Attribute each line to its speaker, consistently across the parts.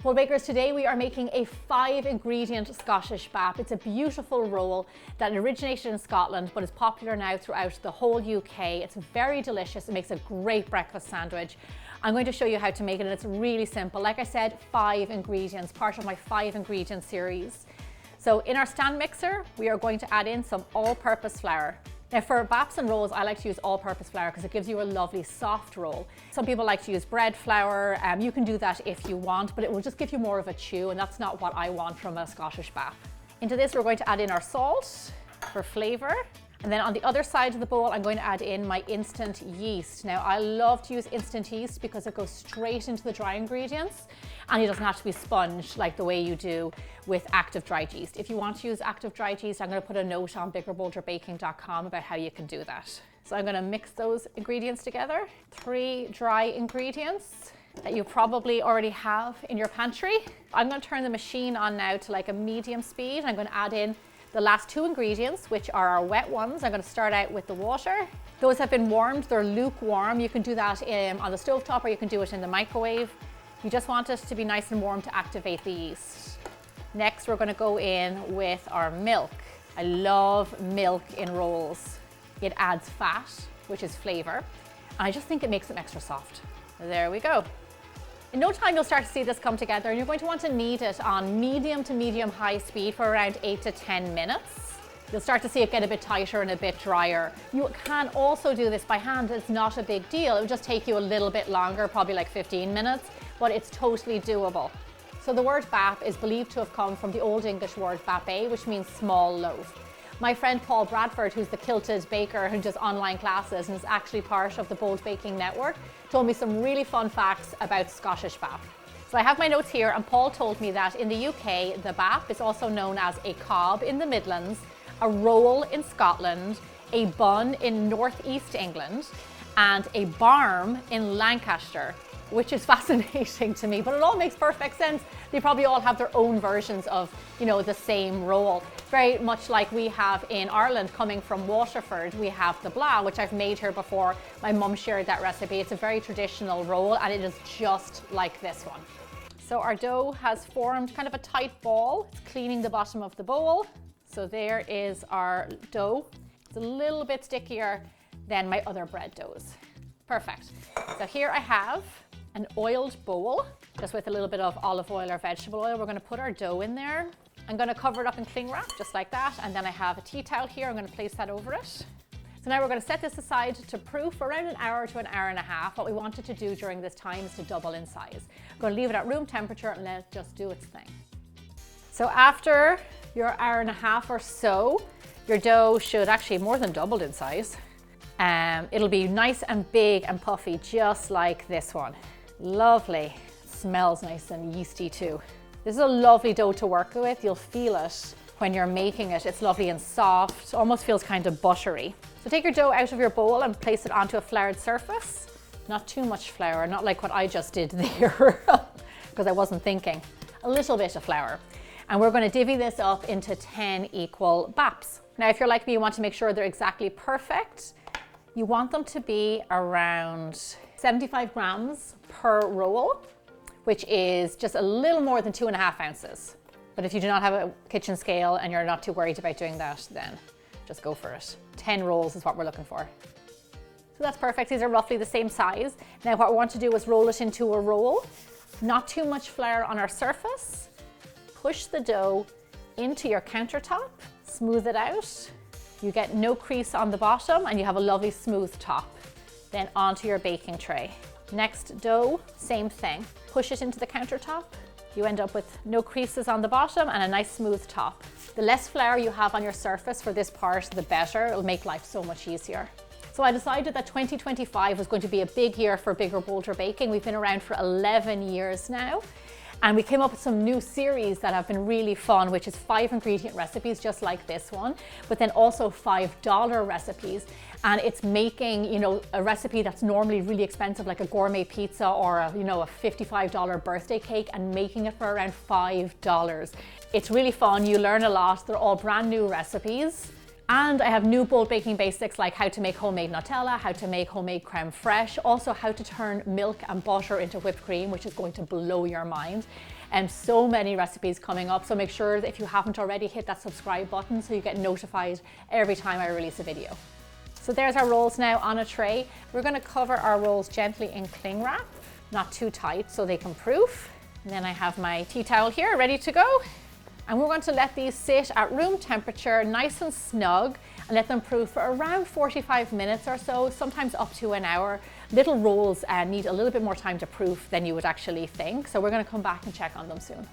Speaker 1: Well bakers, today we are making a 5-ingredient Scottish bap. It's a beautiful roll that originated in Scotland but is popular now throughout the whole UK. It's very delicious. It makes a great breakfast sandwich. I'm going to show you how to make it, and it's really simple. Like I said, 5 ingredients, part of my 5-ingredient series. So in our stand mixer, we are going to add in some all-purpose flour. Now for baps and rolls, I like to use all-purpose flour because it gives you a lovely soft roll. Some people like to use bread flour. You can do that if you want, but it will just give you more of a chew, and that's not what I want from a Scottish bap. Into this, we're going to add in our salt for flavor. And then on the other side of the bowl, I'm going to add in my instant yeast. Now, I love to use instant yeast because it goes straight into the dry ingredients and it doesn't have to be sponged like the way you do with active dried yeast. If you want to use active dried yeast, I'm going to put a note on biggerbolderbaking.com about how you can do that. So I'm going to mix those ingredients together. 3 dry ingredients that you probably already have in your pantry. I'm going to turn the machine on now to like a medium speed. I'm going to add in the last 2 ingredients, which are our wet ones. I'm going to start out with the water. Those have been warmed, they're lukewarm. You can do that on the stovetop or you can do it in the microwave. You just want it to be nice and warm to activate the yeast. Next, we're going to go in with our milk. I love milk in rolls. It adds fat, which is flavor, and I just think it makes them extra soft. There we go. In no time, you'll start to see this come together, and you're going to want to knead it on medium to medium high speed for around 8 to 10 minutes. You'll start to see it get a bit tighter and a bit drier. You can also do this by hand. It's not a big deal. It will just take you a little bit longer, probably like 15 minutes, but it's totally doable. So the word bap is believed to have come from the Old English word bape, which means small loaf. My friend Paul Bradford, who's the kilted baker who does online classes and is actually part of the Bold Baking Network, told me some really fun facts about Scottish bap. So I have my notes here, and Paul told me that in the UK, the bap is also known as a cob in the Midlands, a roll in Scotland, a bun in northeast England, and a barm in Lancashire, which is fascinating to me, but it all makes perfect sense. They probably all have their own versions of, the same roll. Very much like we have in Ireland, coming from Waterford, we have the blah, which I've made here before. My mum shared that recipe. It's a very traditional roll, and it is just like this one. So our dough has formed kind of a tight ball. It's cleaning the bottom of the bowl. So there is our dough. It's a little bit stickier than my other bread doughs. Perfect. So here I have an oiled bowl, just with a little bit of olive oil or vegetable oil. We're going to put our dough in there. I'm going to cover it up in cling wrap, just like that. And then I have a tea towel here. I'm going to place that over it. So now we're going to set this aside to proof around an hour to an hour and a half. What we wanted to do during this time is to double in size. I'm going to leave it at room temperature and let it just do its thing. So after your hour and a half or so, your dough should actually more than doubled in size. It'll be nice and big and puffy, just like this one. Lovely. Smells nice and yeasty too. This is a lovely dough to work with. You'll feel it when you're making it. It's lovely and soft, almost feels kind of buttery. So take your dough out of your bowl and place it onto a floured surface. Not too much flour, not like what I just did there, because I wasn't thinking. A little bit of flour. And we're going to divvy this up into 10 equal baps. Now, if you're like me, you want to make sure they're exactly perfect. You want them to be around 75 grams per roll, which is just a little more than 2.5 ounces. But if you do not have a kitchen scale and you're not too worried about doing that, then just go for it. 10 rolls is what we're looking for. So that's perfect. These are roughly the same size. Now what we want to do is roll it into a roll. Not too much flour on our surface. Push the dough into your countertop, smooth it out. You get no crease on the bottom and you have a lovely smooth top. Then onto your baking tray. Next dough, same thing. Push it into the countertop. You end up with no creases on the bottom and a nice smooth top. The less flour you have on your surface for this part, the better. It'll make life so much easier. So I decided that 2025 was going to be a big year for Bigger Bolder Baking. We've been around for 11 years now. And we came up with some new series that have been really fun, which is 5-ingredient recipes, just like this one, but then also $5 recipes. And it's making, a recipe that's normally really expensive, like a gourmet pizza or a $55 birthday cake, and making it for around $5. It's really fun. You learn a lot. They're all brand new recipes. And I have new bold baking basics like how to make homemade Nutella, how to make homemade creme fraiche, also how to turn milk and butter into whipped cream, which is going to blow your mind. and so many recipes coming up. So make sure that if you haven't already, hit that subscribe button so you get notified every time I release a video. So there's our rolls now on a tray. We're going to cover our rolls gently in cling wrap, not too tight so they can proof. And then I have my tea towel here ready to go. And we're going to let these sit at room temperature, nice and snug, and let them proof for around 45 minutes or so, sometimes up to an hour. Little rolls need a little bit more time to proof than you would actually think. So we're going to come back and check on them soon.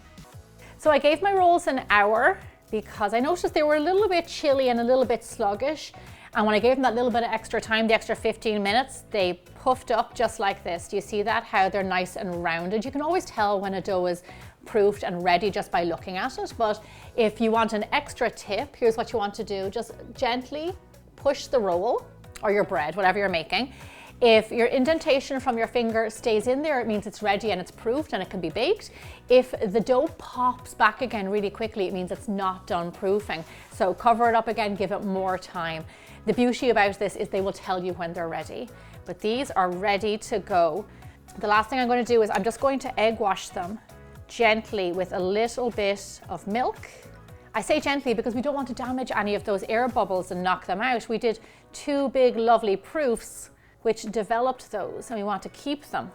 Speaker 1: So I gave my rolls an hour because I noticed they were a little bit chilly and a little bit sluggish. And when I gave them that little bit of extra time, the extra 15 minutes, they puffed up just like this. Do you see that? How they're nice and rounded. You can always tell when a dough is proofed and ready just by looking at it. But if you want an extra tip, here's what you want to do. Just gently push the roll or your bread, whatever you're making. If your indentation from your finger stays in there, it means it's ready and it's proofed and it can be baked. If the dough pops back again really quickly, it means it's not done proofing. So cover it up again, give it more time. The beauty about this is they will tell you when they're ready. But these are ready to go. The last thing I'm going to do is I'm just going to egg wash them gently with a little bit of milk. I say gently because we don't want to damage any of those air bubbles and knock them out. We did 2 big lovely proofs which developed those, and we want to keep them.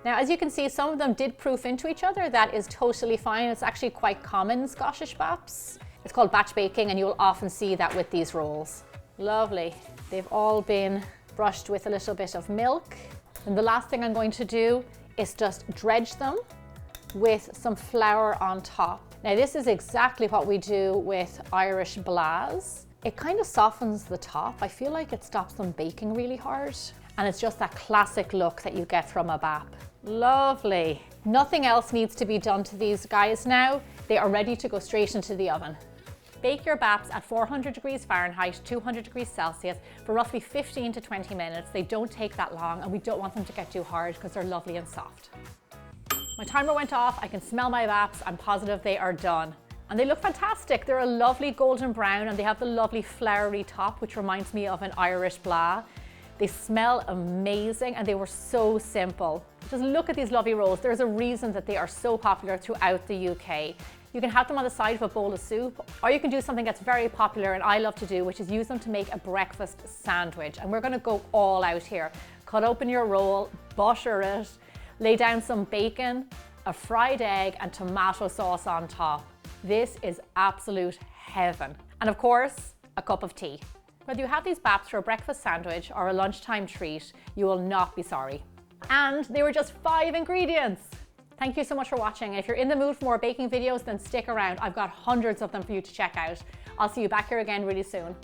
Speaker 1: Now, as you can see, some of them did proof into each other. That is totally fine. It's actually quite common in Scottish Baps. It's called batch baking, and you'll often see that with these rolls. Lovely. They've all been brushed with a little bit of milk. And the last thing I'm going to do is just dredge them with some flour on top. Now, this is exactly what we do with Irish blahs. It kind of softens the top. I feel like it stops them baking really hard. And it's just that classic look that you get from a bap. Lovely. Nothing else needs to be done to these guys now. They are ready to go straight into the oven. Bake your baps at 400 degrees Fahrenheit, 200 degrees Celsius for roughly 15 to 20 minutes. They don't take that long, and we don't want them to get too hard because they're lovely and soft. My timer went off. I can smell my baps. I'm positive they are done. And they look fantastic. They're a lovely golden brown, and they have the lovely floury top, which reminds me of an Irish blah. They smell amazing, and they were so simple. Just look at these lovely rolls. There's a reason that they are so popular throughout the UK. You can have them on the side of a bowl of soup, or you can do something that's very popular and I love to do, which is use them to make a breakfast sandwich. And we're gonna go all out here. Cut open your roll, butter it, lay down some bacon, a fried egg, and tomato sauce on top. This is absolute heaven. And of course, a cup of tea. Whether you have these baps for a breakfast sandwich or a lunchtime treat, you will not be sorry. And they were just 5 ingredients. Thank you so much for watching. If you're in the mood for more baking videos, then stick around. I've got hundreds of them for you to check out. I'll see you back here again really soon.